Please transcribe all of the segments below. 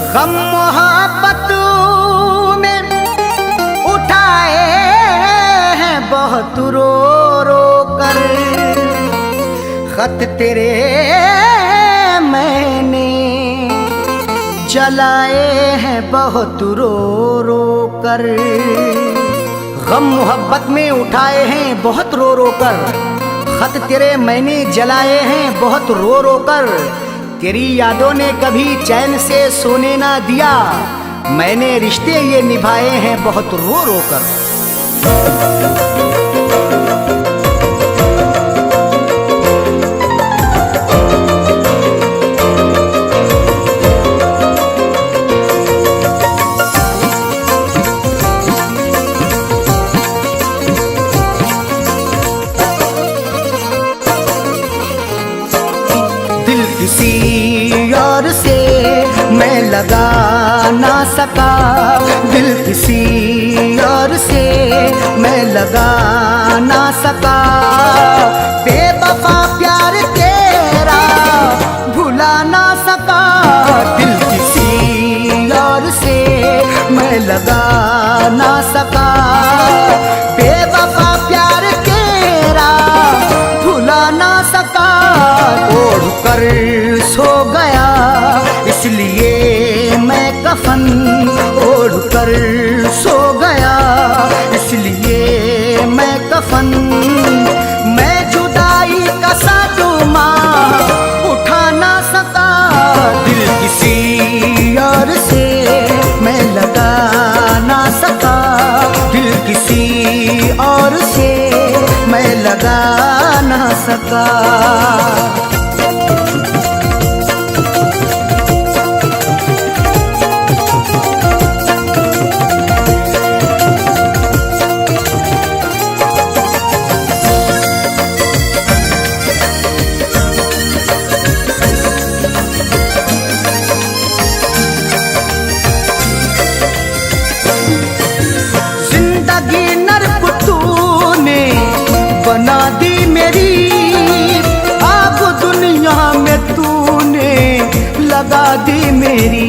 गम मोहब्बत में उठाए हैं बहुत रो रो कर, खत तेरे मैंने जलाए हैं बहुत रो रो कर। गम मोहब्बत में उठाए हैं बहुत रो रो कर, खत तेरे मैंने जलाए हैं बहुत रो रो कर। तेरी यादों ने कभी चैन से सोने ना दिया, मैंने रिश्ते ये निभाए हैं बहुत रो रो कर। किसी और से मैं लगा ना सका, दिल किसी और से मैं लगा ना सका। बेवफा प्यार तेरा भुला ना सका, दिल किसी और से मैं लगा ना सका। बेवफा प्यार तेरा भुला ना सका। ओढ़ कर सो गया इसलिए मैं कफन, ओढ़ कर सो गया इसलिए मैं कफन। मैं जुदाई का सादुमा उठा ना सका, दिल किसी और से मैं लगा ना सका। दिल किसी और से मैं लगा ना सका। बना दी मेरी आग दुनिया में तूने लगा दी मेरी।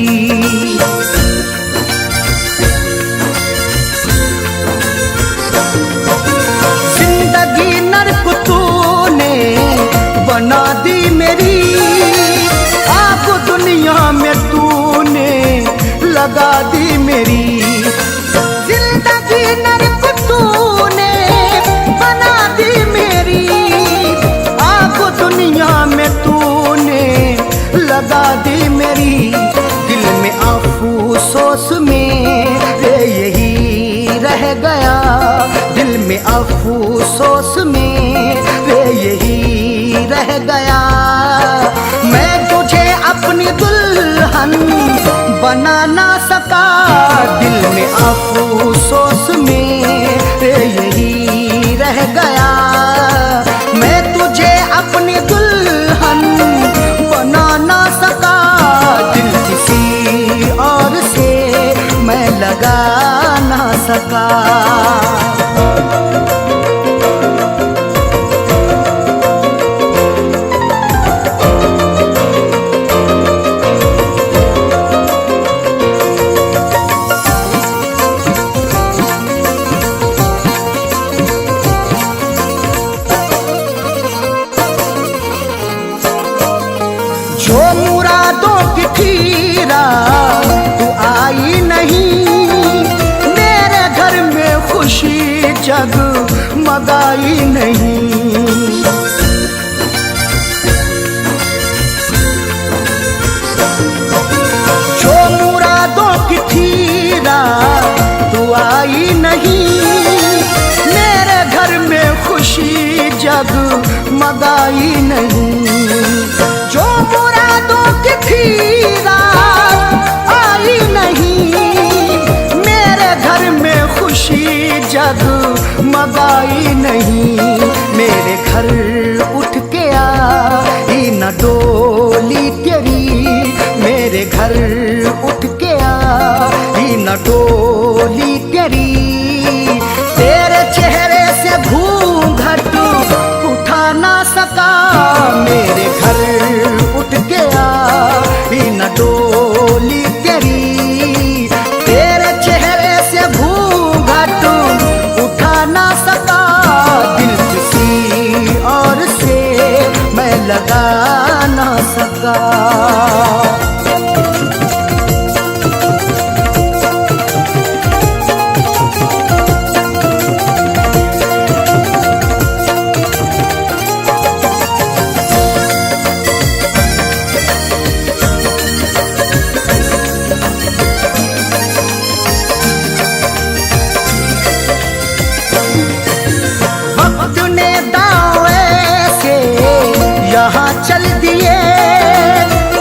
जिंदगी नर्क तूने बना दी मेरी, आग दुनिया में तूने लगा दी मेरी। जिंदगी नर्क तूने बना दी मेरी, आग दुनिया में तूने लगा दी मेरी। दिल में अफसोस मेरे यही रह गया, दिल में अफसोस मेरे यही रह गया। मैं तुझे अपनी दुल्हन बना ना सका, दिल में अफसोस मेरे यही रह गया। मैं तुझे अपनी दुल्हन बना ना सका, दिल किसी और से मैं लगा ना सका। जो मुरादों की थीरा तू आई नहीं, मेरे घर में खुशी जगमगाई नहीं। जो मुरादों की थीरा तू आई नहीं, मेरे घर में खुशी जगमगाई नहीं। जो मुरादों की थीरा आई नहीं, मेरे घर में खुशी जगमगाई नहीं। मेरे घर उठ के आई न डोली तेरी, मेरे घर उठ के आई न डोली तेरी। तेरे चेहरे से घूंघट दिल किसी और से मैं लगा ना सका। यहाँ चल दिए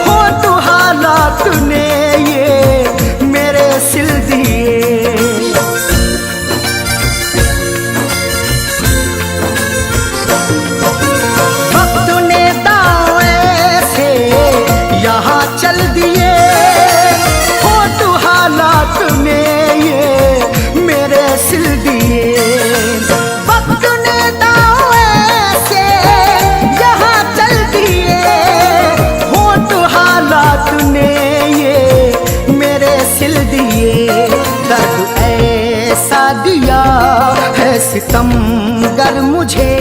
हो तो हालात ने ये मेरे सिल दिए। वक्त ने दांव ऐसे यहाँ चल दिए हो तो हालात ने ये मेरे सिल दिए। वक्त ने दांव ऐसे यहाँ चल दिए हो तो हालात ने ये मेरे सिल दिए। दर्द ऐसा दिया है सितमगर मुझे,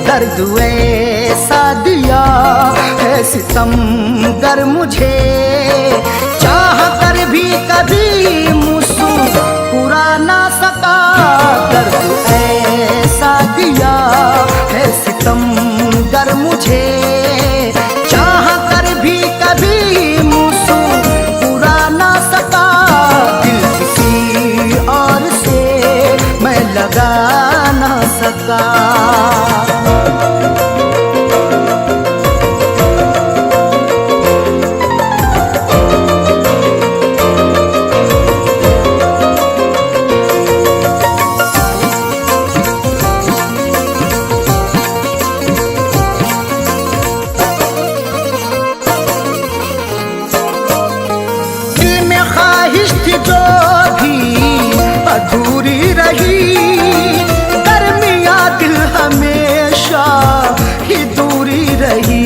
दर्द ऐसा दिया है सितमगर मुझे, चाह कर भी कभी मुस्कुरा ना सका। दर्द ऐसा दिया है सितमगर मुझे, चाह कर भी कभी मुस्कुरा ना सका। दिल किसी और से मैं लगा ना सका। जो भी अधूरी रही, दरमिया दिल हमेशा ही दूरी रही।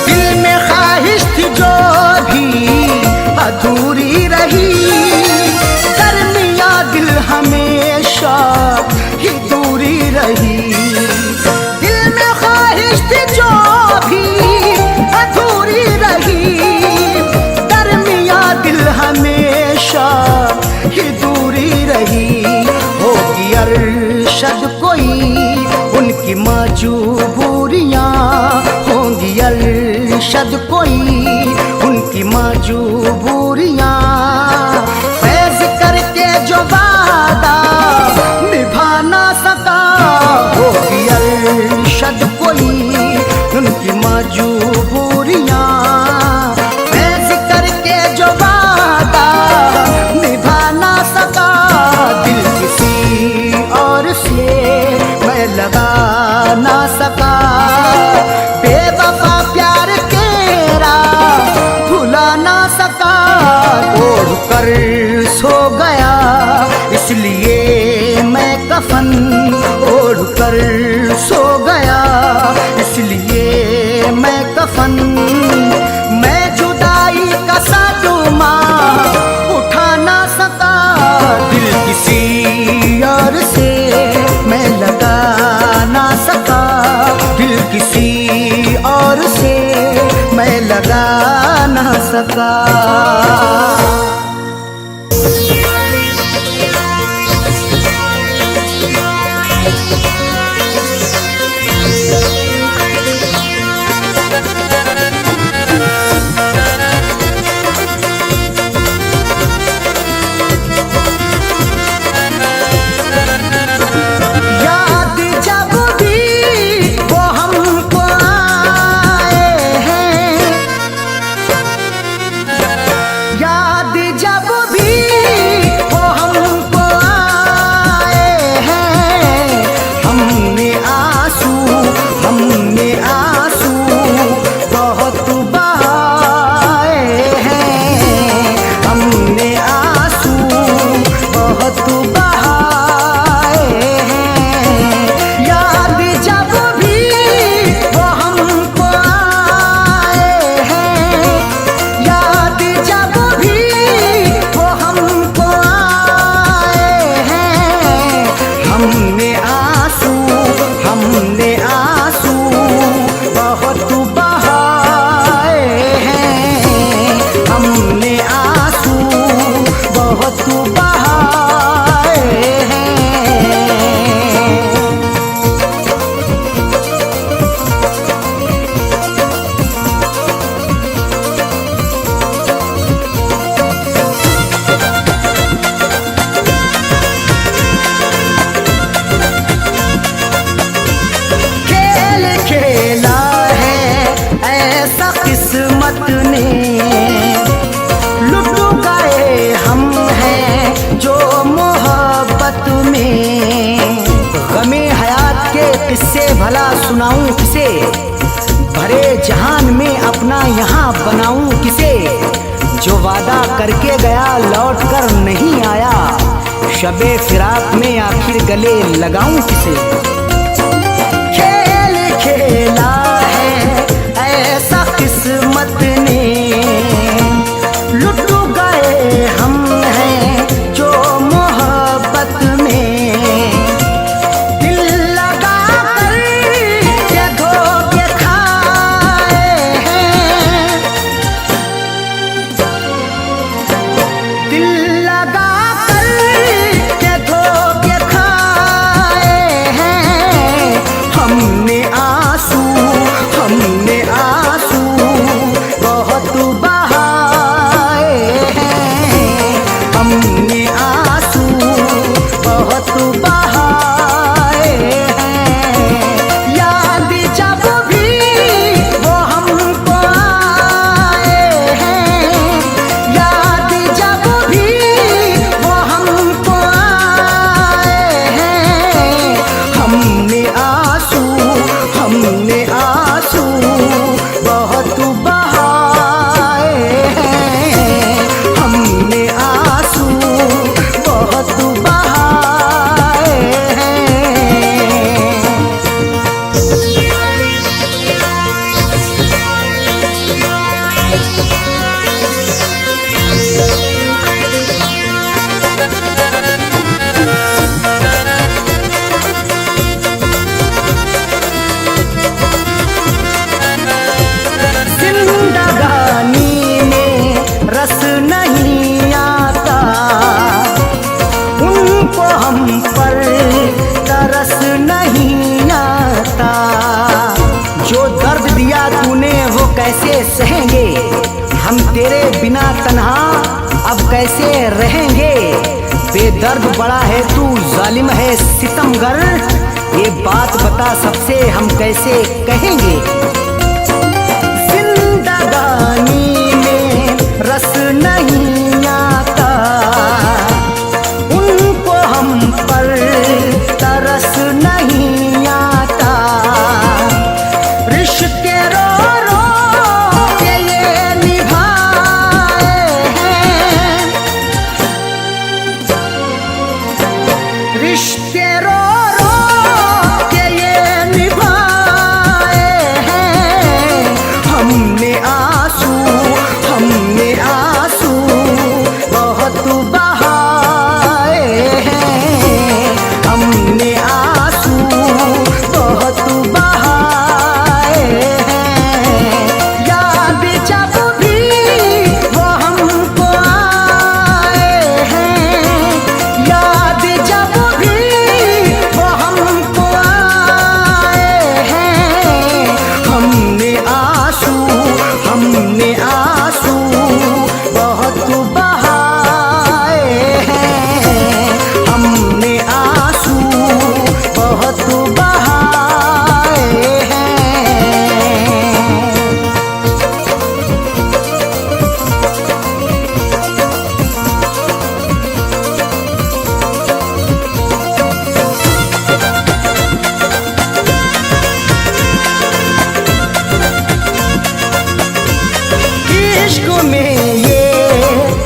दिल में ख्वाहिश थी जो भी अधूरी रही, दरमिया दिल हमेशा ही दूरी रही। दिल में ख्वाहिश थी जो भी अधूरी रही, दरमिया दिल हमेशा ही दूरी रही। होगी अरशद कोई उनकी मजबूरियाँ, होंगी अरशद कोई उनकी मजबूरियाँ। फैज़ करके जो वादा निभा ना सका, होगी अरशद कोई उनकी मजबूरियाँ। फैज़ करके जो वादा निभा ना सका। दिल किसी और से मैं लगा ना सका। बेवफा प्यार तेरा भुला ना सका। ओढ़ कर सो गया इसलिए मैं कफन, ओढ़ कर सो गया इसलिए मैं कफन। मैं जुदाई का सदमा उठा ना सका। दिल किसी और से मैं लगा ना सका। दिल किसी और से मैं लगा ना सका। सुनाऊं किसे, भरे जहान में अपना यहाँ बनाऊं किसे। जो वादा करके गया लौट कर नहीं आया, शबे फिराक में आखिर गले लगाऊं किसे। खेल खेला है ऐसा किस्मत ने, लुट गए हम हैं जो मोहब्बत में। दिल लगा कर ये धोखे खाए हैं, दिल लगा कर ये धोखे खाए हैं। हमने आंसू बहुत बहाए हैं, हमने आंसू बहुत बहाए हैं। याद जब भी वो हमको आए हैं, याद जब भी वो हमको आए हैं। हमने आंसू बहुत बहाए हैं, हमने आंसू बहुत बहाए हैं। जिंदगानी में रस नहीं आता, उनको हम पर तरस नहीं आता। जो दर्द दिया तूने वो कैसे सहेंगे, हम तेरे बिना तन्हा अब कैसे रहेंगे। बेदर्द बड़ा है तू, जालिम है सितमगर, ये बात बता सबसे हम कैसे कहेंगे। जिंदगानी में रस नहीं आता, उनको हम पर तरस नहीं आता। रिश्ते रो रो के ये निभाए हैं, रिश्ते रो रो के ये निभाए हैं। हमने आंसू बहुत बहाए हैं, हमने आंसू बहुत बहाए हैं। याद जब भी वो हमको आए हैं, याद जब भी वो हमको आए हैं। हमने आंसू बहुत बहाए हैं, हमने आंसू बहुत बहाए हैं। इश्क में ये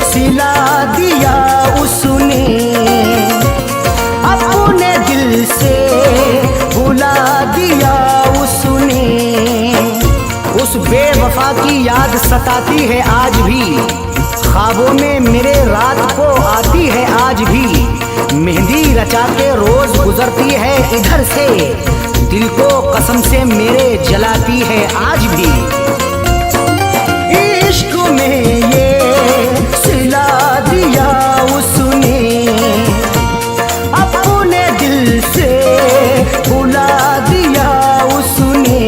सिला दिया उसने, अपने दिल से भुला दिया उसने। उस बेवफा की याद सताती है आज भी, ख्वाबों में मेरे रात को आती है आज भी। मेहंदी रचा के रोज गुजरती है इधर से, दिल को कसम से मेरे जलाती है आज भी। इश्क में ये सिला दिया उसने, अपने दिल से भुला दिया उसने।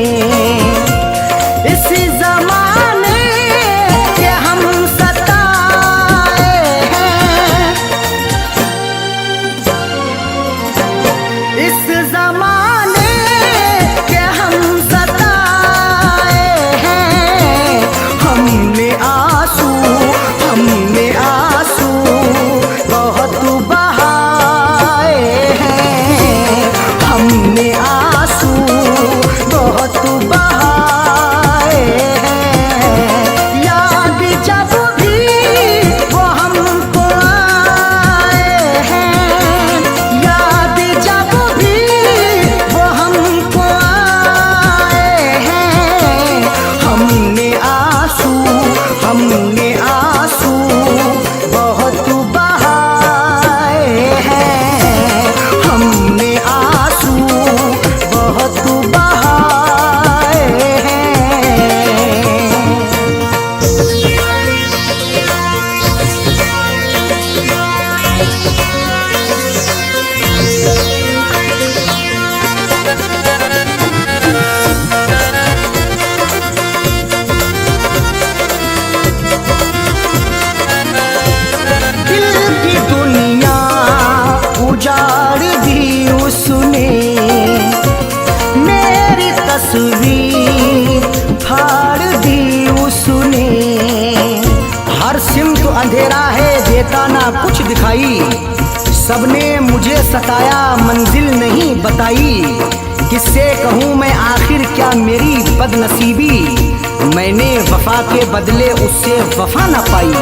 इस जमाने के हम सताए हैं, इस जमाने के हम सताए हैं। देता ना कुछ दिखाई, सबने मुझे सताया मंजिल नहीं बताई। किससे कहूँ मैं आखिर क्या मेरी बदनसीबी, मैंने वफा के बदले उससे वफा न पाई।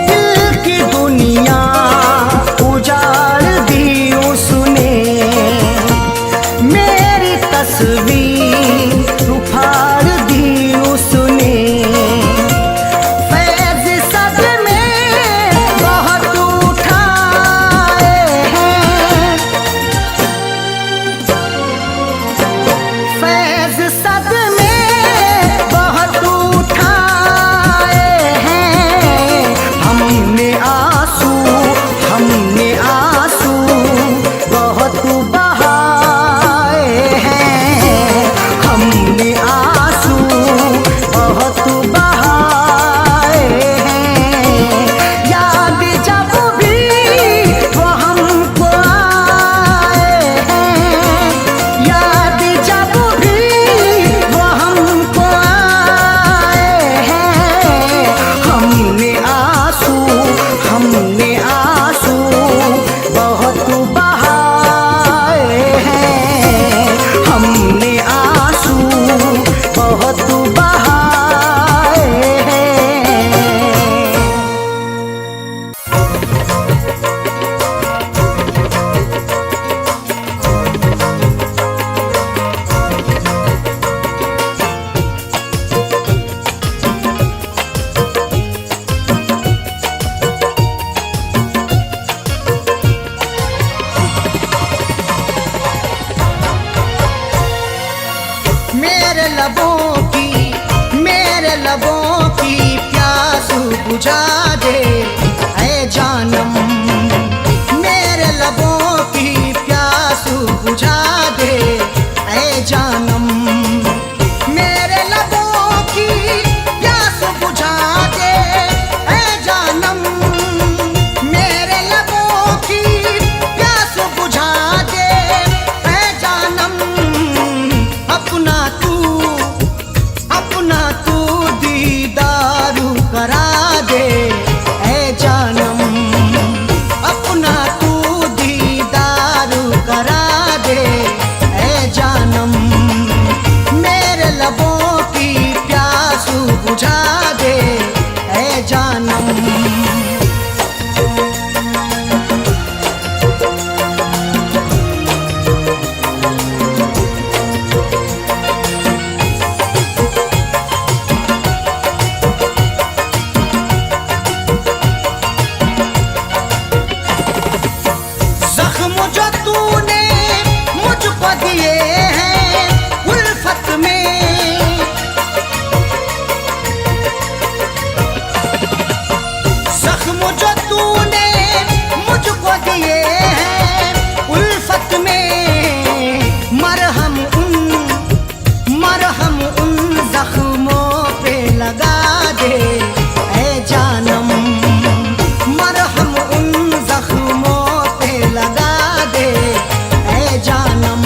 दिल की दुनिया उजाड़ दी उसने, मेरी तस्वीर उखाड़ दी उसने। फैज़ सदमे बहुत उठाए हैं, फैज़ सदमे बहुत उठाए हैं। हमने आंसू बहुत बहाए हैं, हमने आंसू बहुत बहाए हैं। याद जब भी वो हमको आए हैं, याद जब भी वो हमको आए हैं। हमने आंसू बहुत बहाए हैं, हमने आंसू बहुत बहाए हैं। मेरे लबों की प्यास बुझा दे ऐ जानम, मेरे लबों की प्यास बुझा दे ऐ जानम। मेरे लबों की प्यास बुझा दे ऐ जानम, मेरे लबों की प्यास बुझा दे ऐ जानम। अपना तू दीदारू करा दे ऐ जानम, अपना तू दीदारू करा दे ऐ जानम। मेरे लबों की प्यास बुझा दे ऐ जानम। जो तूने मुझको दिए हैं उल्फत में, जख्म जो तूने मुझको दिए हैं उल्फत में। मरहम उन जख्मों पे लगा दे ऐ जानम, मरहम उन जख्मों पे लगा दे ऐ जानम।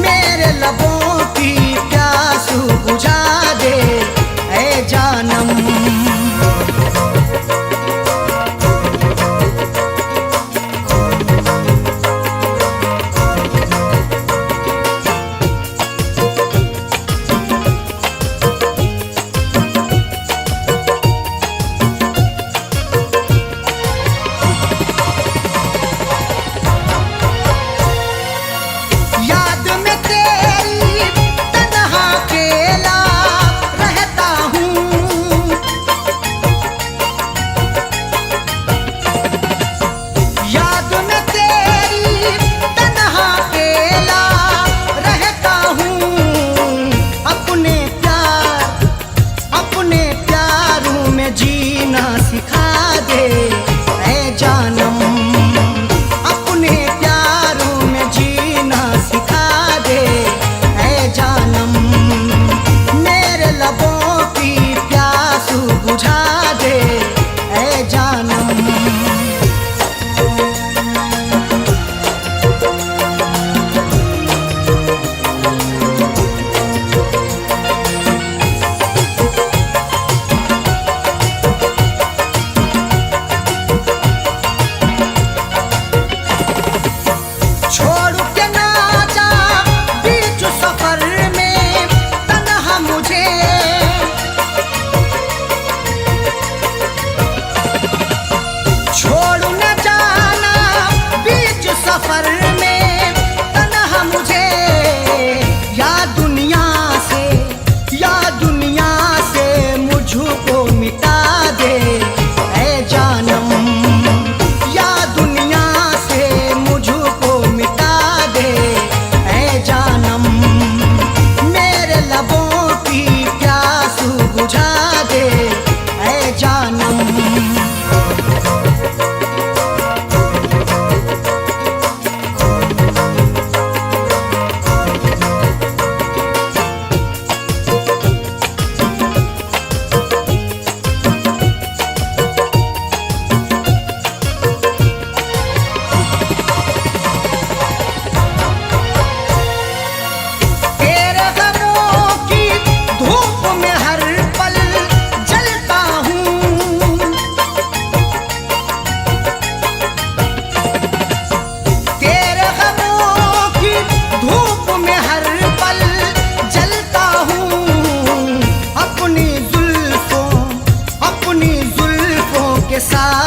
मेरे लबों की प्यास बुझा दे ऐ जानम।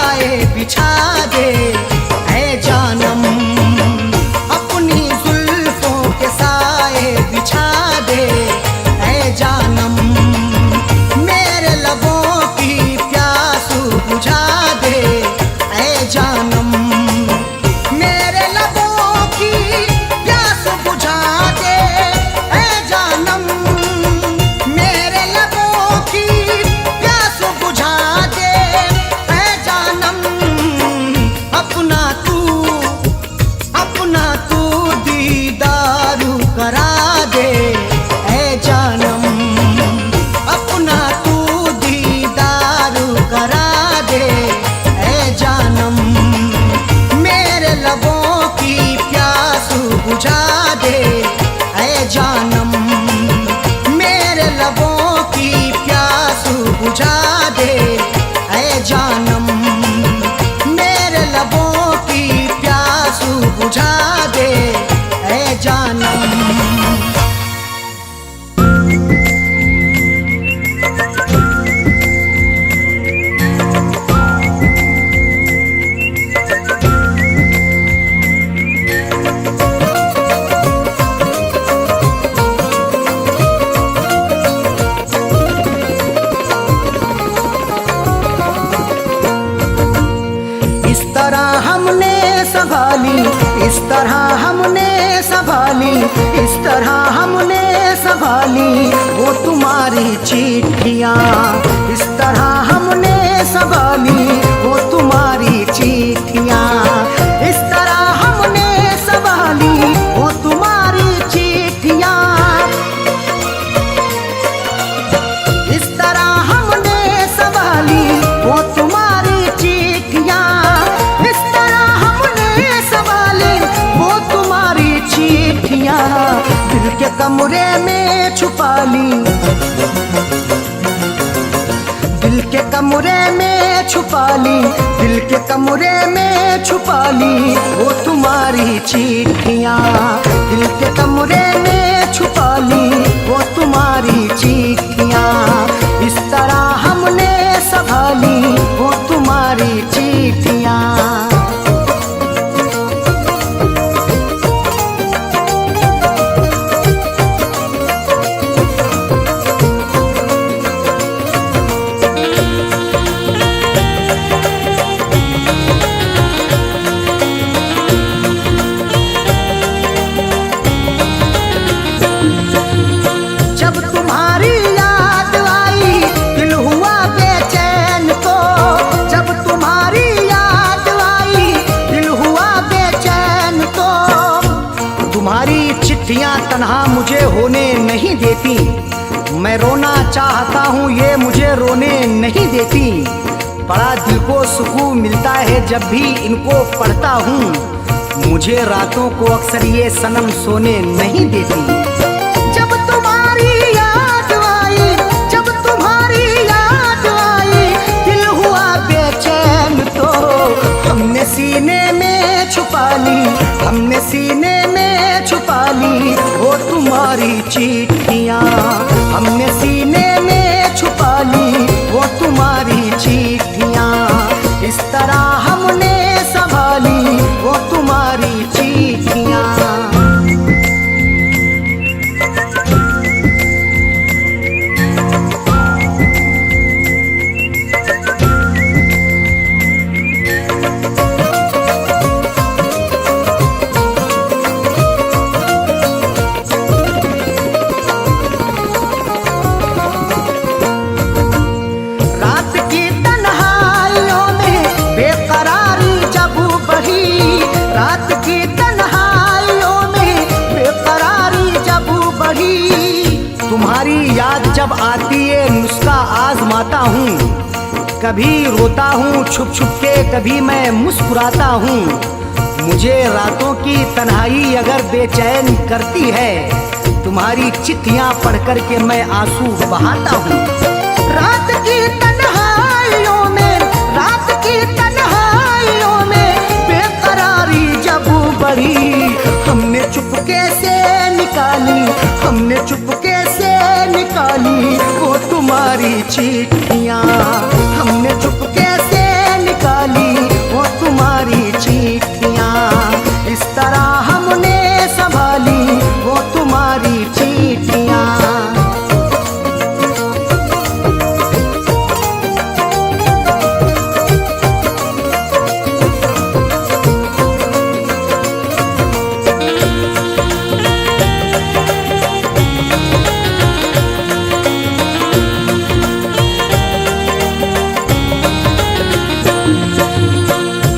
साए बिछा दे ऐ जानम, अपनी जुल्फों के साए बिछा दे ऐ जानम, मेरे लबों की प्यास बुझा दे ऐ जानम, मेरे लबों की प्यास बुझा दे ऐ जानम, मेरे लबों की प्यास बुझा दे ऐ जानम, अपना तू दीदारू करा दे ऐ जानम, अपना तू दीदारू करा दे ऐ जानम, मेरे लबों की प्यास बुझा दे ऐ जानम, मेरे लबों की प्यास बुझा दे ऐ जानम, मेरे लबों की प्यास बुझा दे ऐ जानम। इस तरह हमने संभाली, इस तरह हमने संभाली, इस तरह हमने संभाली वो तुम्हारी चिट्ठियाँ, इस तरह हमने संभाली वो तुम्हारी चिट्ठियाँ, इस तरह हमने संभाली वो तुम्हारी चिट्ठियाँ, इस तरह हमने संभाली वो तुम्हारी चिट्ठियाँ, इस तरह हमने संभाली वो तुम्हारी चिट्ठियाँ, दिल के कमरे में छुपा ली, दिल के कमरे में छुपा ली, दिल के कमरे में छुपा ली वो तुम्हारी चिट्ठियाँ, दिल के कमरे में छुपा ली वो तुम्हारी चिट्ठियाँ, इस तरह हमने संभाली वो तुम्हारी चिट्ठियाँ। जब तुम्हारी याद आई दिल हुआ बेचैन को, जब तुम्हारी याद आई दिल हुआ बेचैन को, तुम्हारी चिट्ठियाँ तन्हा मुझे होने नहीं देती, मैं रोना चाहता हूँ ये मुझे रोने नहीं देती, बड़ा दिल को सुकून मिलता है जब भी इनको पढ़ता हूँ, मुझे रातों को अक्सर ये सनम सोने नहीं देती। जब तुम्हारी याद आई, जब तुम्हारी याद आई दिल हुआ बेचैन तो हमने सीने में छुपा ली, हमने सीने में छुपा ली वो तुम्हारी चिट्ठियाँ, हमने सीने में छुपा ली वो तुम्हारी चिट्ठियाँ, इस तरह हमने संभाली वो तुम्हारी चिट्ठियाँ। रात की तन्हाइयों में बेकरारी जब बढ़ी, रात की तन्हाइयों में बेकरारी जब बढ़ी, तुम्हारी याद जब आती है नुस्खा आजमाता हूँ, कभी रोता हूँ छुप छुप के, कभी मैं मुस्कुराता हूँ, मुझे रातों की तन्हाई अगर बेचैन करती है, तुम्हारी चिट्ठियाँ पढ़ कर के मैं आंसू बहाता हूँ। रात की तन्हाइयों में, रात की तन्हाइयों में बेकरारी जब बढ़ी, हमने चुपके से निकाली, हमने चुपके से निकाली वो तुम्हारी चिट्ठियाँ, हमने चुपके से निकाली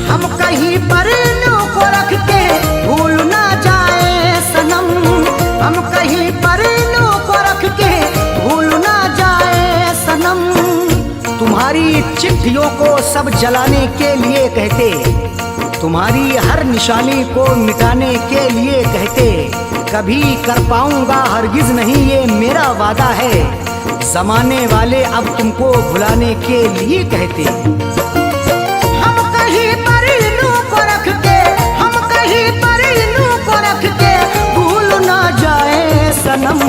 हम कहीं पर नो को रख के भूल ना जाए सनम, हम कहीं पर नो को रख के भूल ना जाए सनम। तुम्हारी चिट्ठियों को सब जलाने के लिए कहते, तुम्हारी हर निशानी को मिटाने के लिए कहते, कभी कर पाऊंगा हरगिज नहीं ये मेरा वादा है, जमाने वाले अब तुमको भुलाने के लिए कहते। हम कहीं पर नू को रख के, हम कहीं पर नू को रख के भूल ना जाए सनम,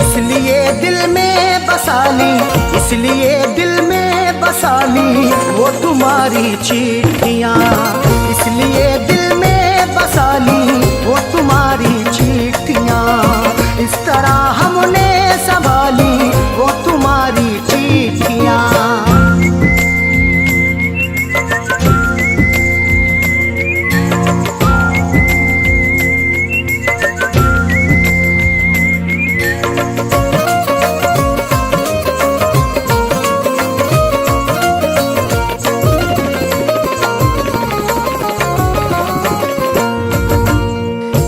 इसलिए दिल में बसा ली, इसलिए दिल में बसा ली वो तुम्हारी चिट्ठियाँ, इसलिए दिल में बसा ली वो तुम्हारी चिट्ठियाँ, इस तरह हमने संभाली वो तुम्हारी चिट्ठियाँ।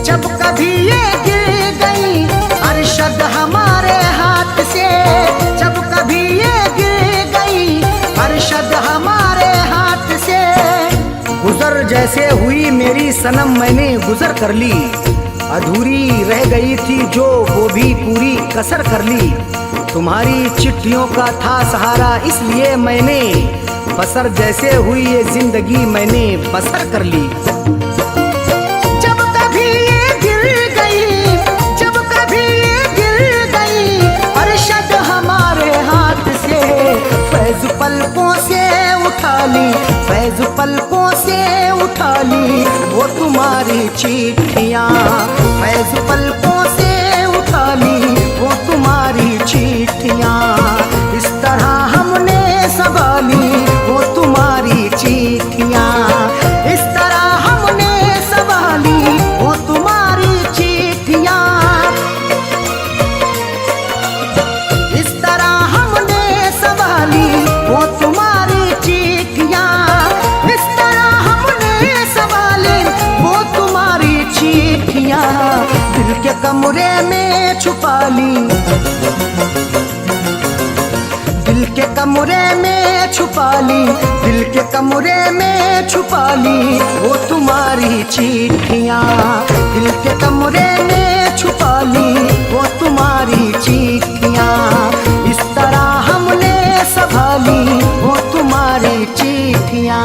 जब कभी ये गिर गई अरशद हमारे हाथ से, जब कभी ये गिर गई अरशद हमारे हाथ से, गुजर जैसे हुई मेरी सनम मैंने गुजर कर ली, अधूरी रह गई थी जो वो भी पूरी कसर कर ली, तुम्हारी चिट्ठियों का था सहारा इसलिए मैंने बसर जैसे हुई ये जिंदगी मैंने बसर कर ली। जब कभी ये गिर गई, जब कभी ये गिर गई अरशद हमारे हाथ से, फैज पलकों से उठा ली, फैज पलकों से उठा ली वो तुम्हारी चिट्ठियाँ, फैज पलकों से उठा ली वो तुम्हारी चिट्ठियाँ, इस तरह हमने संभाली वो तुम्हारी चिट्ठियाँ, इस तरह हमने संभाली वो तुम्हारी चिट्ठियाँ, इस तरह हमने संभाली वो तुम्हारी चिट्ठियाँ, इस तरह हमने संभाली वो तुम्हारी चिट्ठियाँ, दिल के कमरे में छुपा ली, दिल के कमरे में छुपा ली, दिल के कमरे में छुपा ली वो तुम्हारी चिट्ठियाँ, दिल के कमरे में छुपा ली वो तुम्हारी चिट्ठियाँ, इस तरह हमने संभाली वो तुम्हारी चिट्ठियाँ।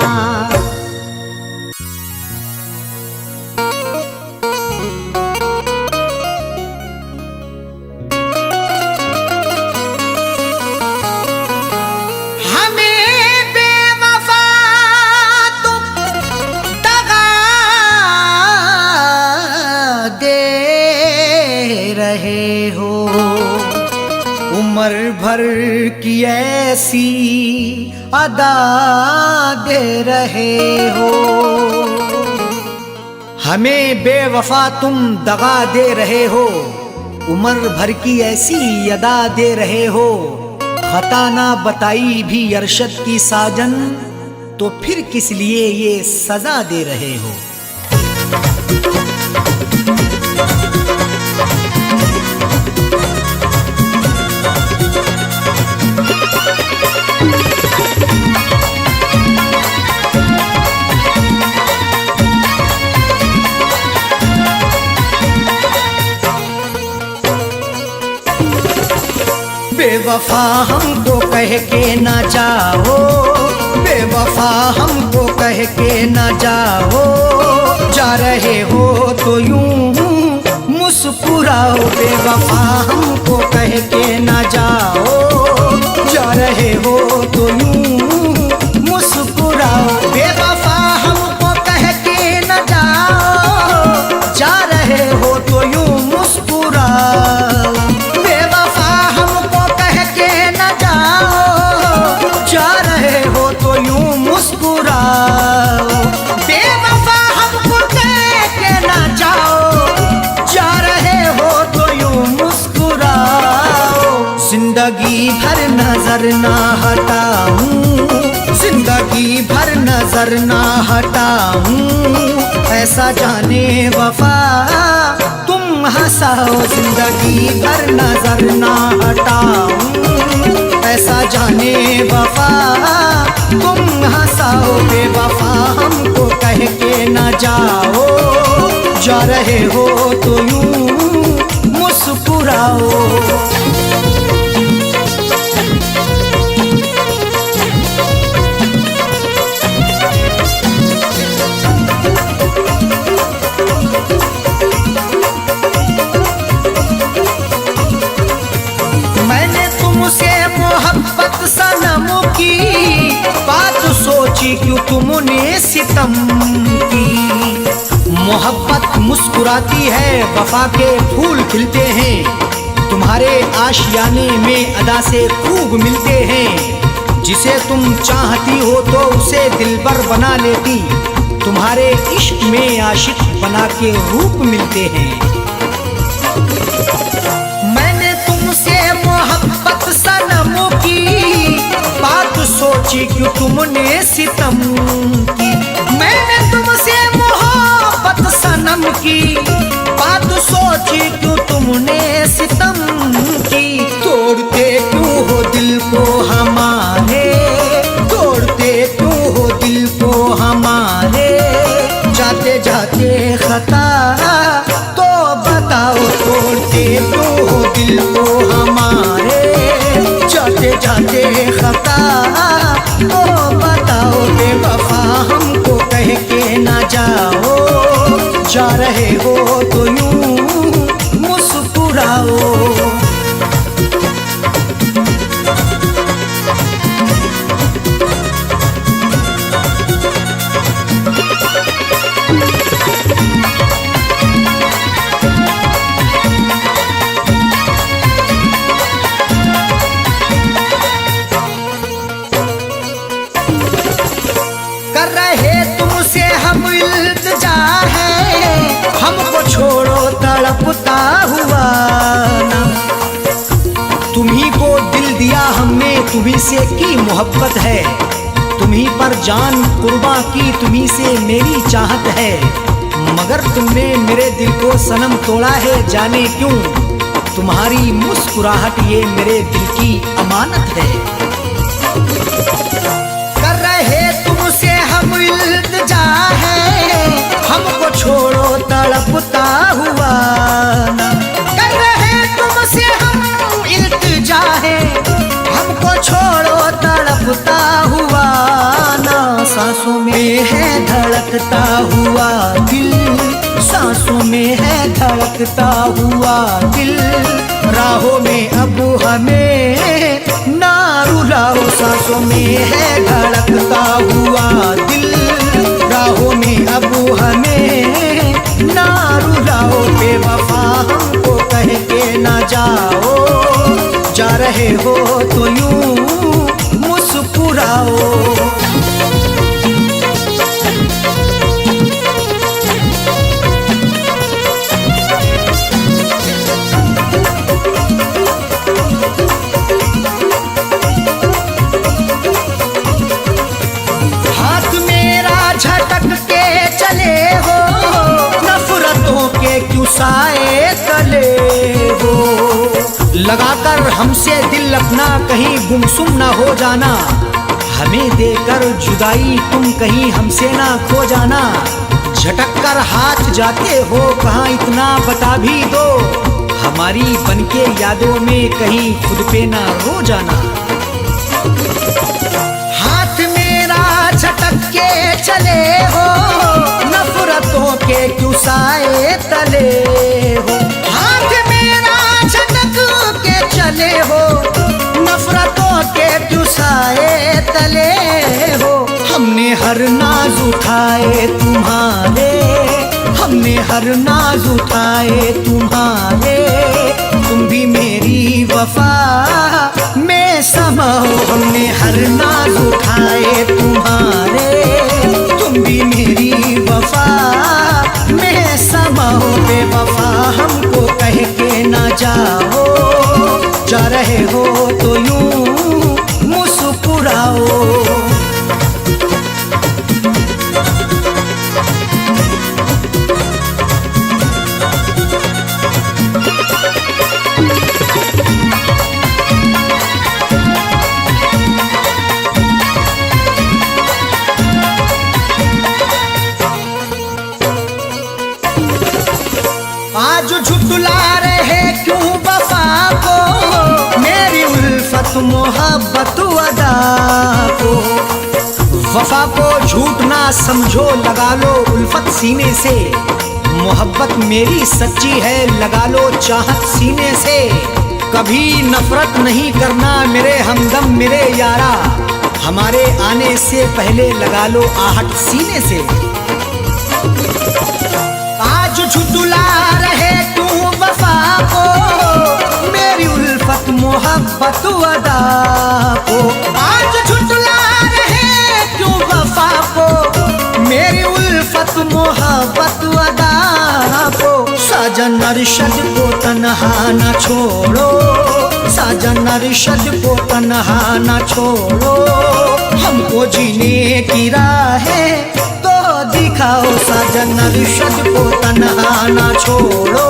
रहे हो उम्र भर की ऐसी अदा दे रहे हो, हमें बेवफा तुम दगा दे रहे हो, उम्र भर की ऐसी अदा दे रहे हो, खता ना बताई भी अरशद की साजन तो फिर किस लिए ये सजा दे रहे हो। बेवफा हमको कह के ना जाओ, बेवफा हमको कह के ना जाओ, जा रहे हो तो यूं मुस्कुराओ, बेवफा हमको कह के ना जाओ, जा रहे हो तो यूं मुस्कुराओ, बेवफा हमको कह के ना जाओ, जा रहे हो तो यूं मुस्कुराओ, बेवफा हमको कह के ना जाओ, जा रहे हो तो यूं मुस्कुराओ, बेवफा हमको कह के ना जाओ, जा रहे हो तो यूं मुस्कुराओ, जिंदगी भर नजर ना हटाऊं, नजर ना हटाऊं, ऐसा जाने वफा तुम हंसाओ जिंदगी भर नजर ना हटाऊं, ऐसा जाने वफा तुम हंसाओ बेवफा हमको कह के न जाओ, जा रहे हो तो यूं मुस्कुराओ। मैंने तुमसे मोहब्बत सनम की बात सोची, क्यों तुमने सितम की। मोहब्बत मुस्कुराती है, वफा के फूल खिलते हैं, तुम्हारे आशियाने में अदा से खूब मिलते हैं। जिसे तुम चाहती हो तो उसे दिलबर बना लेती, तुम्हारे इश्क में आशिक बना के रूप मिलते हैं। मैंने तुमसे मोहब्बत सनम की बात सोची, क्यों तुमने सितम की। मैंने तुमसे मोहब्बत सनम की बात सोची, क्यों तुमने सितम की। तोड़ते क्यों हो दिल को हमारे, तोड़ते क्यों हो दिल को हमारे, जाते जाते खता तो बताओ, तोड़ते क्यों हो दिल को हमारे, जाते जाते खता तो बताओ बेवफा हमको कह के ना जाओ, जा रहे हो तो यूं मुस्कुराओ। कर रहे तुमसे हम इल्तिजा है, हमको छोड़ो तड़पता हुआ ना। तुम्ही को दिल दिया हमने, तुम्ही से की मोहब्बत है, तुम्ही पर जान कुर्बा की, तुम्ही से मेरी चाहत है। मगर तुमने मेरे दिल को सनम तोड़ा है, जाने क्यों। तुम्हारी मुस्कुराहट ये मेरे दिल की अमानत है। कर रहे तुमसे हम इल्तिजा है, हमको छोड़ो तड़पता हुआ ना। कर रहे तुमसे हम इल्तिजा है, हमको छोड़ो तड़पता हुआ ना। सांसों में है धड़कता हुआ दिल, सांसों में है धड़कता हुआ दिल, राहों में अब हमें ना रुलाओ। सांसों में है धड़कता हुआ दिल, राहों में अब हमें ना रुलाओ बेवफा हमको कह के ना जाओ, जा रहे हो तो यूं मुस्कुराओ। हाथ मेरा झटक के चले हो, नफरतों के क्यों साए तले हो। लगाकर हमसे दिल अपना कहीं गुमसुम ना हो जाना, हमें देकर जुदाई तुम कहीं हमसे ना खो जाना। झटक कर हाथ जाते हो कहाँ इतना बता भी दो, हमारी बनके यादों में कहीं खुद पे ना रो जाना। हाथ मेरा झटक के चले हो, नफरतों के क्यों साए तले हो। हाथ मेरा झटक के चले हो, नफरतों के क्यों साए तले हो। हमने हर नाज उठाए तुम्हारे, हमने हर नाज उठाए तुम्हारे, तुम भी मेरी वफा में समाओ। हमने हर नाज उठाए तुम्हारे, तुम भी मेरी वफा में समाओ बेवफा हमको कह के ना जाओ, जा रहे हो तो यूं मुस्कुराओ। अदा को। वफा को झूठ ना समझो, लगा लो उल्फत सीने से। मोहब्बत मेरी सच्ची है, लगा लो चाहत सीने से। कभी नफरत नहीं करना मेरे हमदम मेरे यारा, हमारे आने से पहले लगा लो आहट सीने से। आज झुठला रहे तू वफा को, मेरी उल्फत मोहब्बत अदा को। आज झुठला रहे तू वफा को, मेरी उल्फत मोहब्बत अदा को। साजन अरशद को तन्हा न छोड़ो, साजन अरशद को तन्हा न छोड़ो। हमको जीने की राहें तो दिखाओ, साजन अरशद को तन्हा न छोड़ो।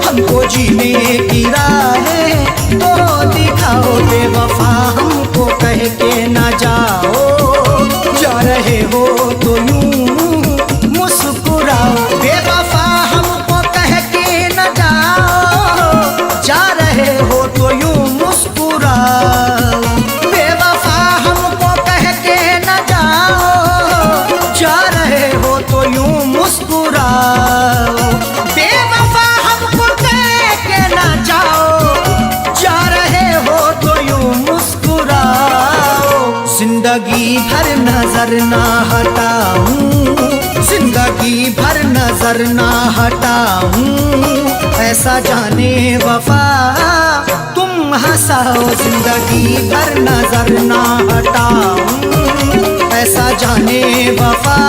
हमको जीने की राहें तो दिखाओ। बेवफा हमको कह के न जाओ, जा रहे हो तो यूं मुस्कुराओ। बेवफा हमको कह के न जाओ, जा रहे हो तो यूं मुस्कुराओ। बेवफा हमको कह के न जाओ, जा रहे हो तो यूं मुस्कुराओ। बेवफा हमको कह के न जाओ, जा रहे हो तो यूं मुस्कुराओ। जिंदगी भर नजर ना हटाऊं, जिंदगी भर नजर ना हटाऊं। ऐसा जाने वफा तुम हंसाओ, जिंदगी भर नजर ना हटाऊं। ऐसा जाने वफा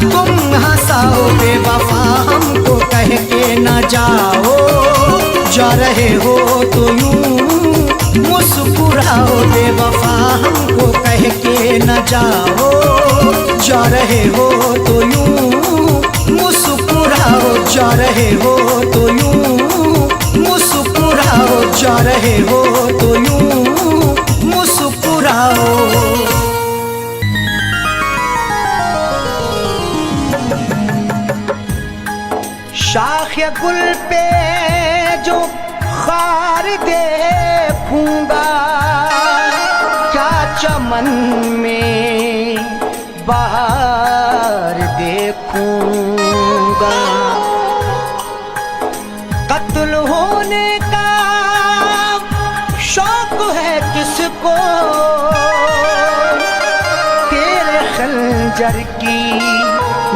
तुम हंसाओ। बेवफा हमको कह के न जाओ, जा रहे हो तो यूं मुस्कुराओ। बेवफा हमको कह के न जाओ, जा रहे हो तो यूं मुस्कुराओ। जा रहे हो तो यूं मुस्कुराओ, जा रहे हो तो यूं मुस्कुराओ। शाख गुल पे जो खार देखूंगा, क्या चमन में बाहर देखूंगा। कत्ल होने का शौक है किसको, तेरे खंजर की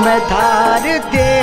मैं धार देखूंगा।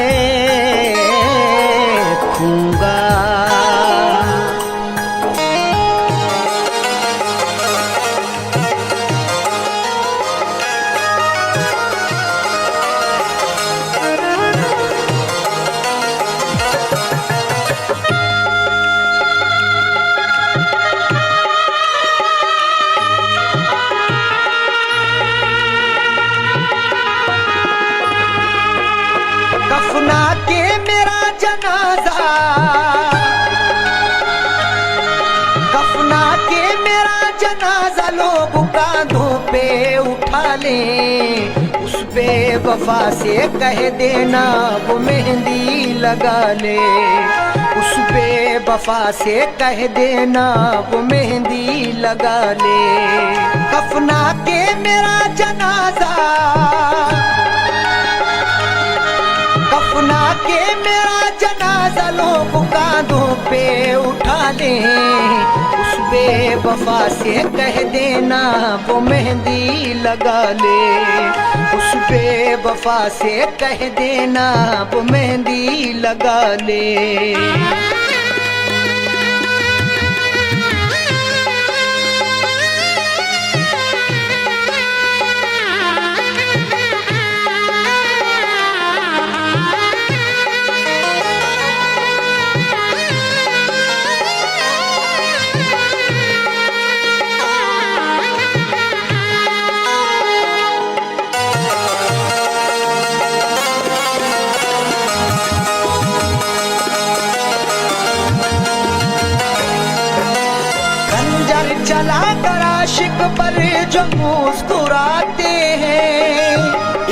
कफना के मेरा जनाजा, कफना के मेरा जनाजा लोग कांधों पे उठा ले। उस बेवफा से कह देना वो मेहंदी लगा ले। उस बेवफा से कह देना वो मेहंदी लगा ले। कफना के मेरा जनाजा, कफना के मेरा जनाजा लोग कांधों पे उठा ले। उस बेवफा से कह देना वो मेहंदी लगा ले। उस बेवफा से कह देना वो मेहंदी लगा ले। चला कर आशिक पर जो मुस्कुराते हैं,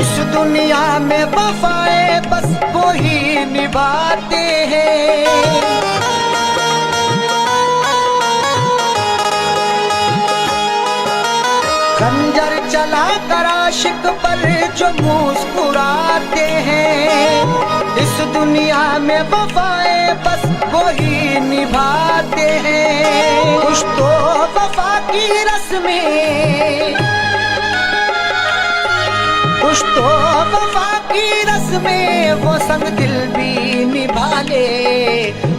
इस दुनिया में वफाए बस वो ही निभाते हैं। जला कर आशिक पर जो मुस्कुराते हैं, इस दुनिया में वफाएं बस वो ही निभाते हैं। कुछ तो वफा की रस्में, कुछ तो वफा की रस्में वो संग दिल भी निभा ले।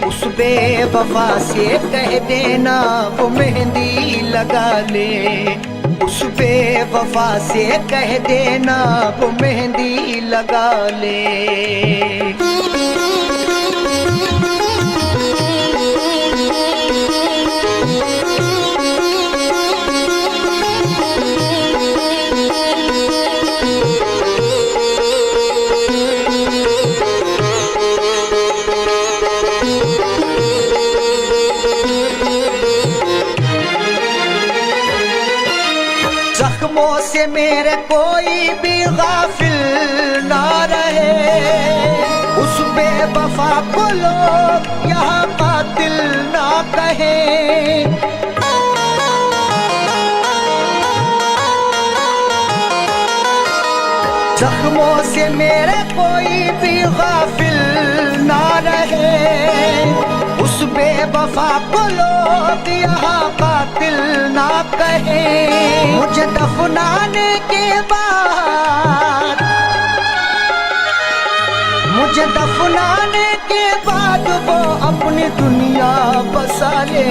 उस बेवफा से कह देना वो मेहंदी लगा ले, उस बेवफा से कह देना वो मेहंदी लगा ले। जख्मों से मेरे कोई भी गाफिल ना रहे, उस बेवफा को लोग यहाँ कातिल ना कहें। जख्मों से मेरे कोई भी गाफिल ना रहे, उस बेवफा को लोग यहाँ कातिल ना कहें। मुझे दफनाने के बाद, मुझे दफनाने के बाद वो अपनी दुनिया बसा ले।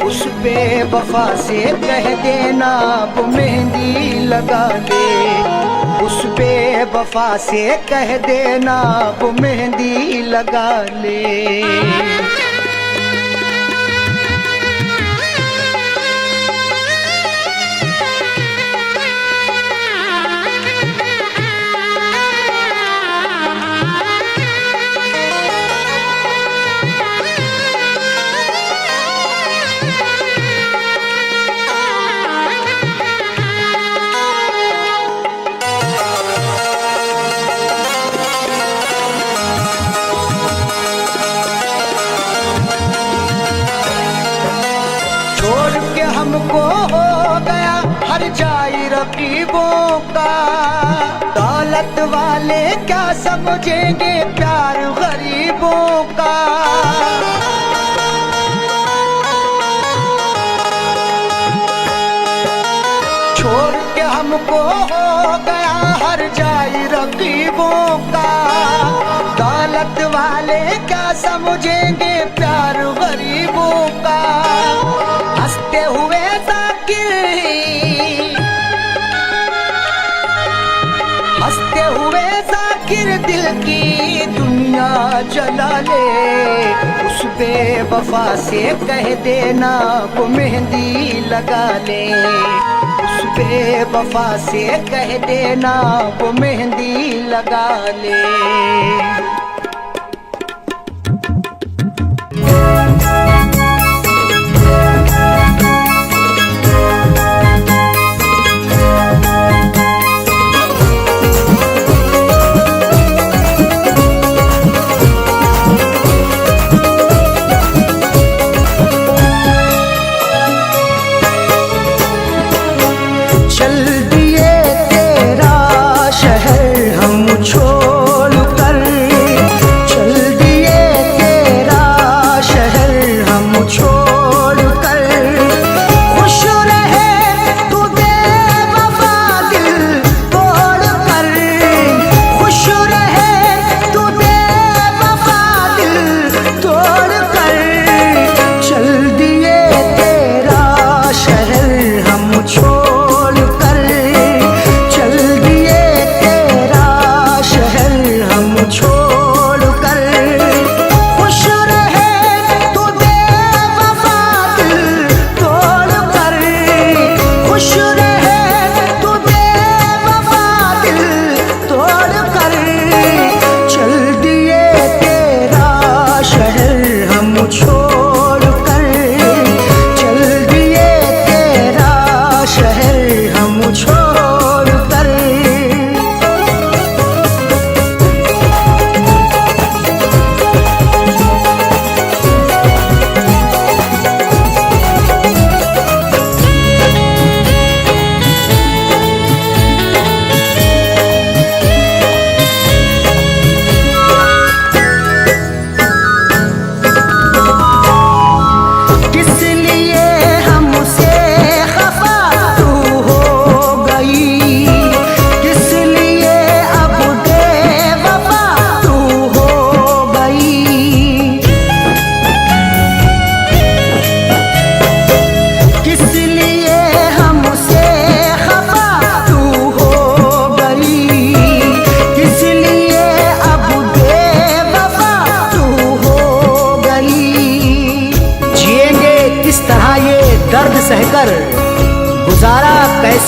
उस बेवफा से कह देना वो मेहंदी लगा ले, उस बेवफा से कह देना वो मेहंदी लगा ले। हमको हो गया हर जाई रकीबों का, दौलत वाले क्या समझेंगे प्यार गरीबों का। छोड़ के हमको हो गया हर जाई रकीबों का, दौलत वाले क्या समझेंगे प्यार गरीबों का। हंसते हुए जाकिर, हंसते हुए जाकिर दिल की दुनिया जला ले। उस बेवफा से कह देना वो मेहंदी लगा ले, उस बेवफा से कह देना वो मेहंदी लगा ले।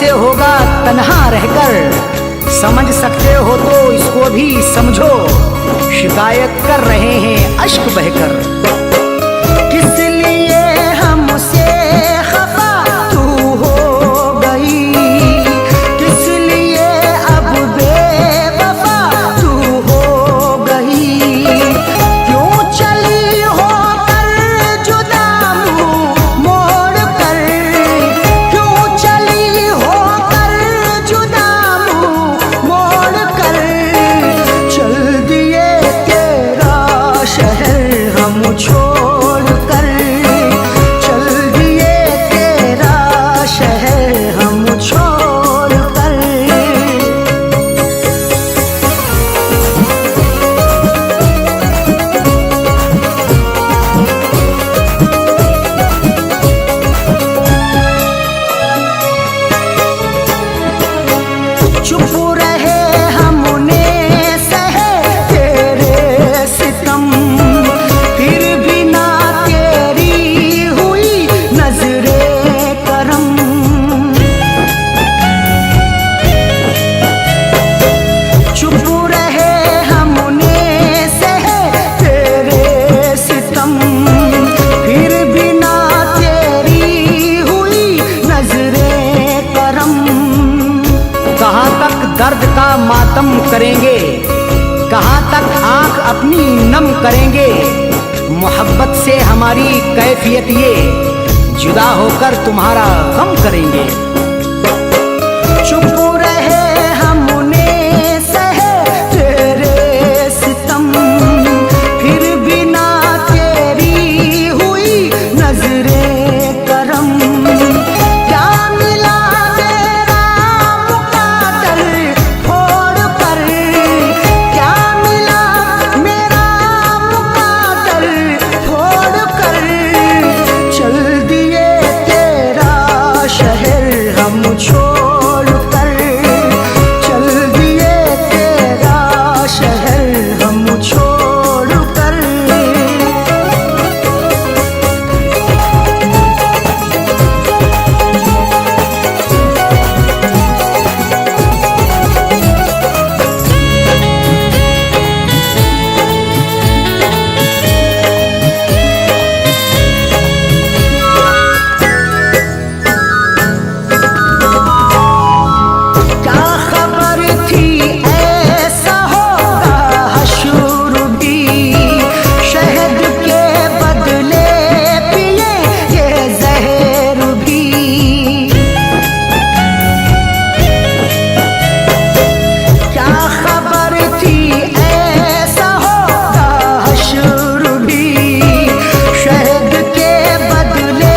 कैसे होगा तन्हा रहकर, समझ सकते हो तो इसको भी समझो, शिकायत कर रहे हैं अश्क बहकर। किस लिए हमसे खफा तू हो गई, किस लिए अब बेवफा तू हो गई, क्यों चली हो कर जुदा मुँह मोड़ कर, क्यों चली हो कर जुदा मुँह मोड़ कर, चल दिए तेरा शहर हम छोड़ कर, चल दिए तेरा शहर हम छोड़ कर। चुप रहे हमने सहे तेरे सितम, फिर भी ना तेरी हुई नजरे करम। चुप रहे हमने सहे तेरे सितम, फिर भी ना तेरी हुई नजरे करम। कहाँ तक दर्द का मातम करेंगे, कहाँ तक आंख अपनी नम करेंगे, मोहब्बत से हमारी कैफियत ये, जुदा होकर तुम्हारा गम करेंगे। चुप रहे हमने सहे तेरे सितम, फिर भी ना तेरी हुई नजरे करम। क्या मिला मेरा मुकादर फोड़ कर, क्या मिला मेरा मुकादर फोड़ कर, चल दिए तेरा शहर हम छोड़ कर, चल दिए तेरा शहर हम छोड़ कर। क्या खबर थी ऐसा होगा हशर भी, शहद के बदले पिए ये जहर भी। क्या खबर थी ऐसा होगा हशर भी, शहद के बदले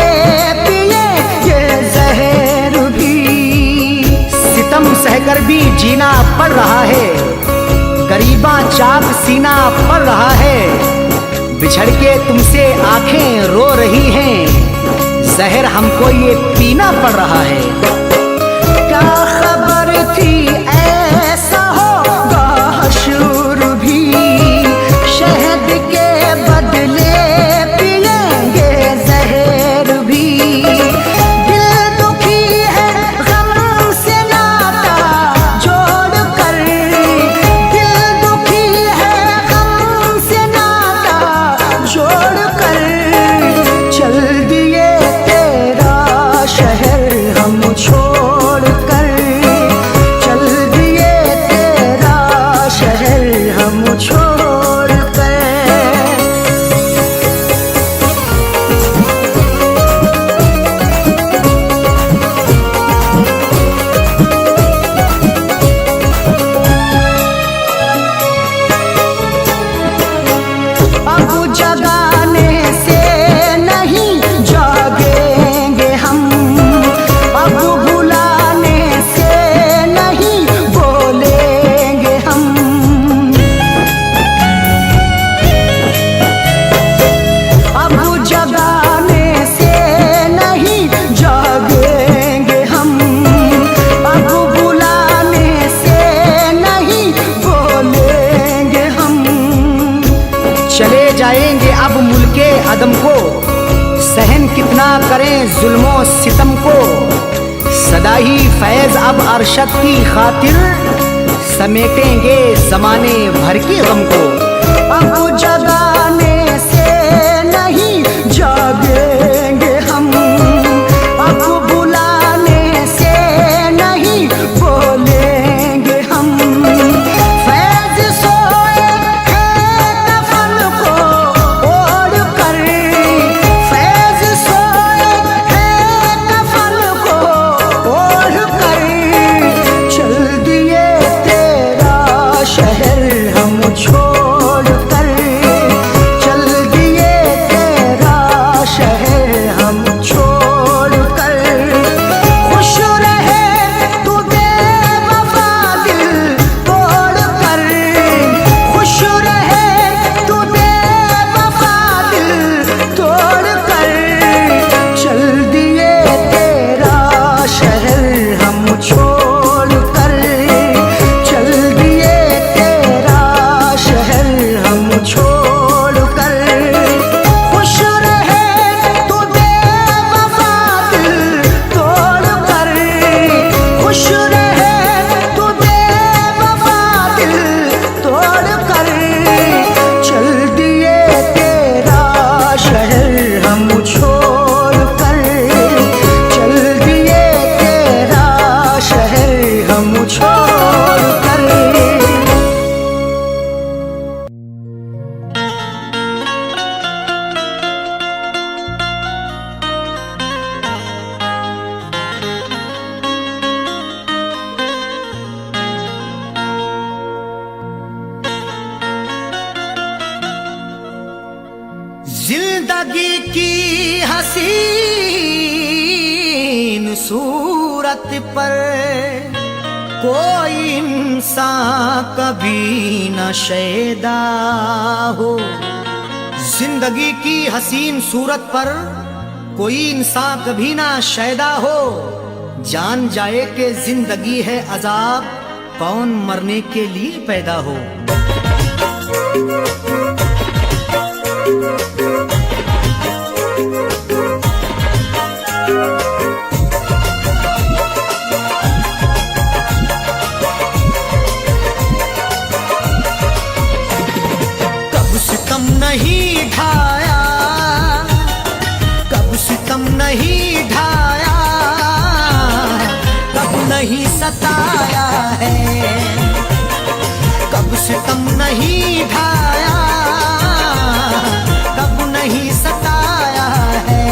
पिए ये जहर भी। सितम सहकर भी जीना पड़ रहा है, गरीबा चाक सीना पड़ रहा है, बिछड़ के तुमसे आंखें रो रही हैं, जहर हमको ये पीना पड़ रहा है। क्या खबर थी ऐसा होगा हशर भी, शहद के बदले पिएंगे जहर भी। दिल दुखी है गम से नाता जोड़ कर, दिल दुखी है गम से नाता जोड़ कर, चल दिए तेरा शहर हम छोड़ कर, चल दिए तेरा शहर हम छोड़ कर। अब जगाने से नहीं जागेंगे हम, अब बुलाने से नहीं बोलेंगे हम। अब जगाने से नहीं जागेंगे हम, अब बुलाने से नहीं बोलेंगे हम। चले जाएंगे अब मुल्के अदम को, सहन कितना करें जुल्मों सितम को, सदा ही फैज अब अरशद की खातिर समेटेंगे जमाने भर के गम को। अब जगाने से नहीं जागेंगे हम, अब बुलाने से नहीं बोलेंगे हम। फैज सोए हैं कफन को ओढ़ कर, फैज सोए हैं कफन को ओढ़ कर, चल दिए तेरा शहर हम छोड़ कर, चल दिए तेरा शहर हम छोड़ कर। खुश रहे तू बेवफा दिल तोड़ कर, खुश रहे तू बेवफा दिल तोड़ कर, चल दिए तेरा शहर हम छोड़ कर, चल दिए तेरा शहर हम छोड़ कर। खुश रहे तू बेवफा दिल तोड़ कर, खुश रहे तू बेवफा दिल तोड़ कर, चल दिए तेरा शहर हम छोड़ कर, चल दिए तेरा शहर हम छोड़ कर। जिंदगी की हसीन सूरत पर कोई इंसान कभी न शैदा हो। जिंदगी की हसीन सूरत पर कोई इंसान कभी ना शैदा हो। जान जाए कि जिंदगी है अजाब, कौन मरने के लिए पैदा हो। कब सितम नहीं ढाया, कब सितम नहीं ढाया, कब नहीं सताया है, कब सितम नहीं ढाया, कब नहीं सताया है,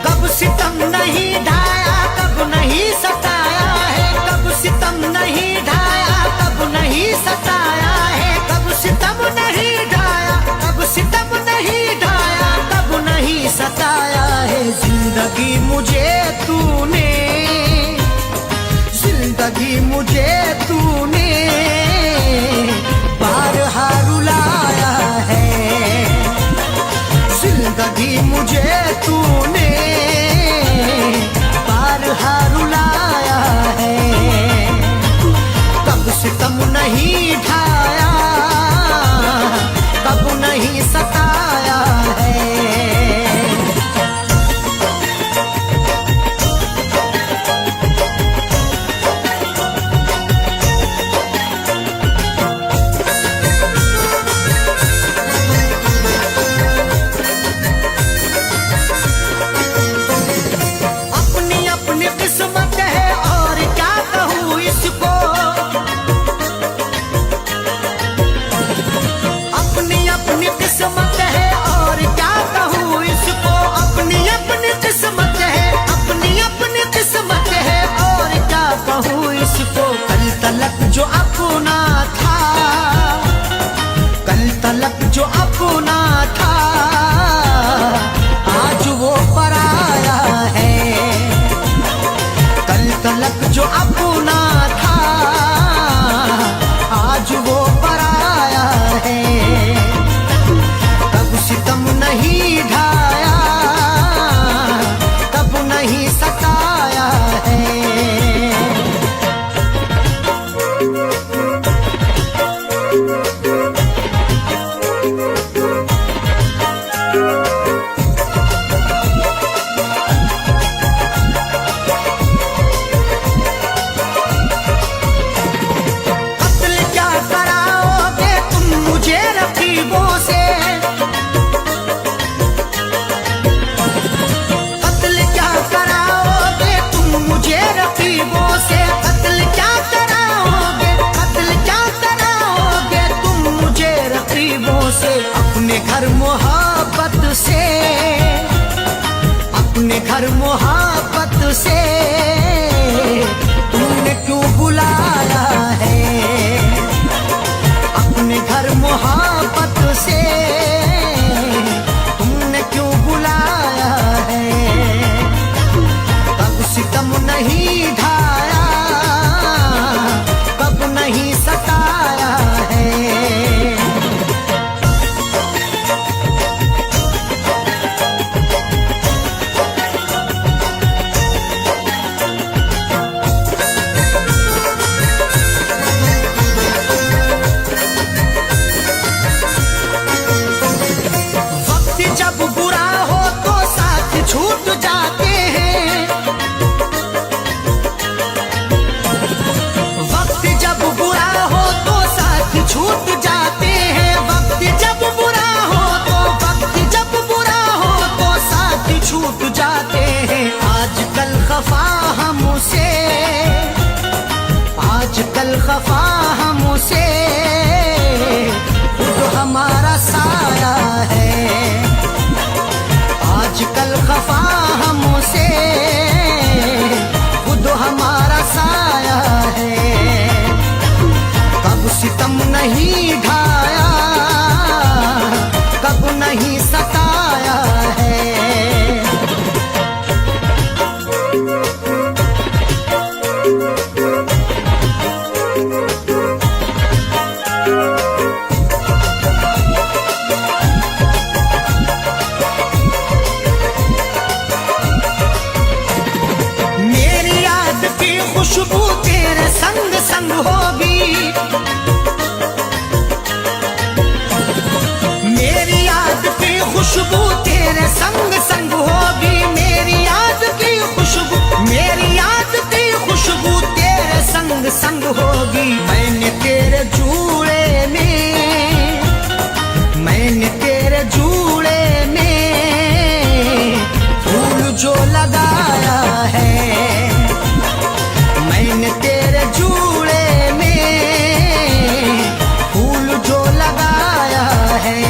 कब सितम नहीं ढाया, कब नहीं सताया है, कब सितम नहीं ढाया, कब नहीं सताया है, कब सितम नहीं ढाया, कब सितम नहीं ढाया, कब नहीं सताया है। जिंदगी मुझे तूने, जिंदगी मुझे तूने बारहा रुलाया है, जिंदगी मुझे तूने बारहा रुलाया है। कब सितम नहीं ढाया, कब नहीं सताया है। अपनी अपनी किस्मत है और क्या कहूँ इसको, अपनी अपनी किस्मत है और क्या कहूँ इसको, अपनी अपनी किस्मत है, अपनी अपनी किस्मत है और क्या कहूँ इसको। कल तलक जो अपना था, कल तलक जो अपना था, आज वो पराया है। कल तलक जो अपना था, आज वो पराया है। कब सितम नहीं ढाया, कब नहीं सताया है। घर मोहब्बत से तुमने क्यों बुलाया है, अपने घर मोहब्बत से तुमने क्यों बुलाया है। कब सितम नहीं ढाया, कब नहीं सताया है। जब बुरा हो तो साथ छूट जाते हैं, वक्त जब बुरा हो तो साथ छूट जाते हैं। वक्त जब बुरा हो तो, वक्त जब बुरा हो तो साथ छूट जाते हैं। आजकल खफा हमसे, आजकल खफा हमसे खुद हमारा साया है। आजकल खफा हमसे खुद हमारा साया है। कब सितम नहीं ढाया, कब नहीं सताया है। खुशबू तेरे संग संग होगी, मेरी याद की खुशबू तेरे संग संग होगी। मेरी याद की खुशबू, मेरी याद की खुशबू तेरे संग संग होगी। मैंने तेरे जूड़े में, मैंने तेरे जूड़े में फूल जो लगाया है। मैंने तेरे जूड़े में फूल जो लगाया है।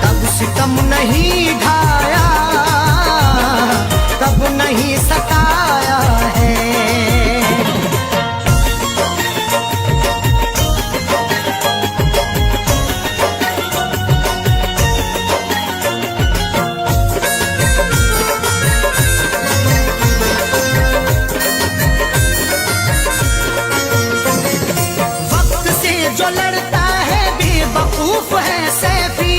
कब सितम नहीं ढाया, कब नहीं सताया है। जो लड़ता है बेवकूफ है सैफी,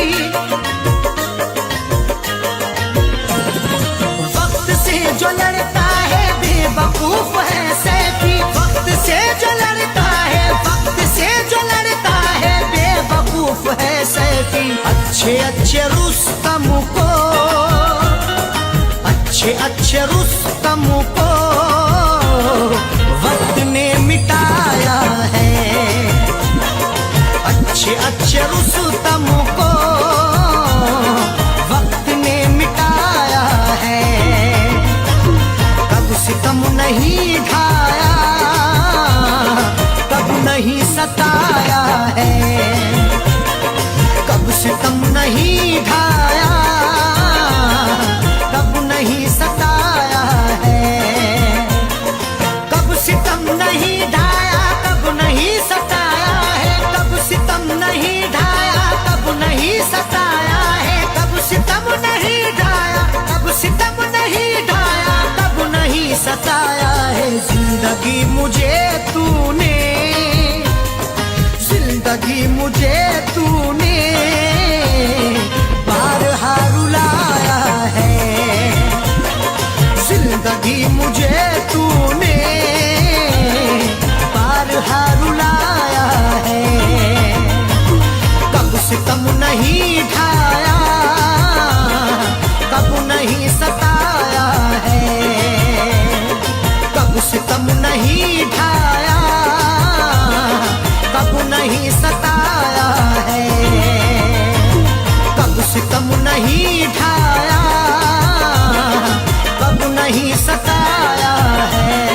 वक्त से जो लड़ता है बेवकूफ है सैफी। वक्त से जो लड़ता है, वक्त से जो लड़ता है बेवकूफ है सैफी। अच्छे अच्छे रुस्तम को, अच्छे अच्छे रुस्तम को वक्त ने मिटाया है। अच्छे अच्छे रुस्तम को वक्त ने मिटाया है। कब सितम नहीं ढाया, कब नहीं सताया है। कब सितम नहीं ढाया, कब नहीं सताया है। कब सितम नहीं ढाया, कब नहीं सताया है। कब सितम नहीं ढाया, कब नहीं सताया है। कब सितम नहीं ढाया, कब सितम नहीं ढाया, कब नहीं सताया है। जिंदगी मुझे तूने, जिंदगी मुझे तूने बारहा रुलाया है। जिंदगी मुझे तूने बारहा रुलाया है। कब सितम नहीं ढाया, कब नहीं सताया है। कब सितम नहीं ढाया, कब नहीं सताया है। कब सितम नहीं ढाया, कब नहीं सताया है।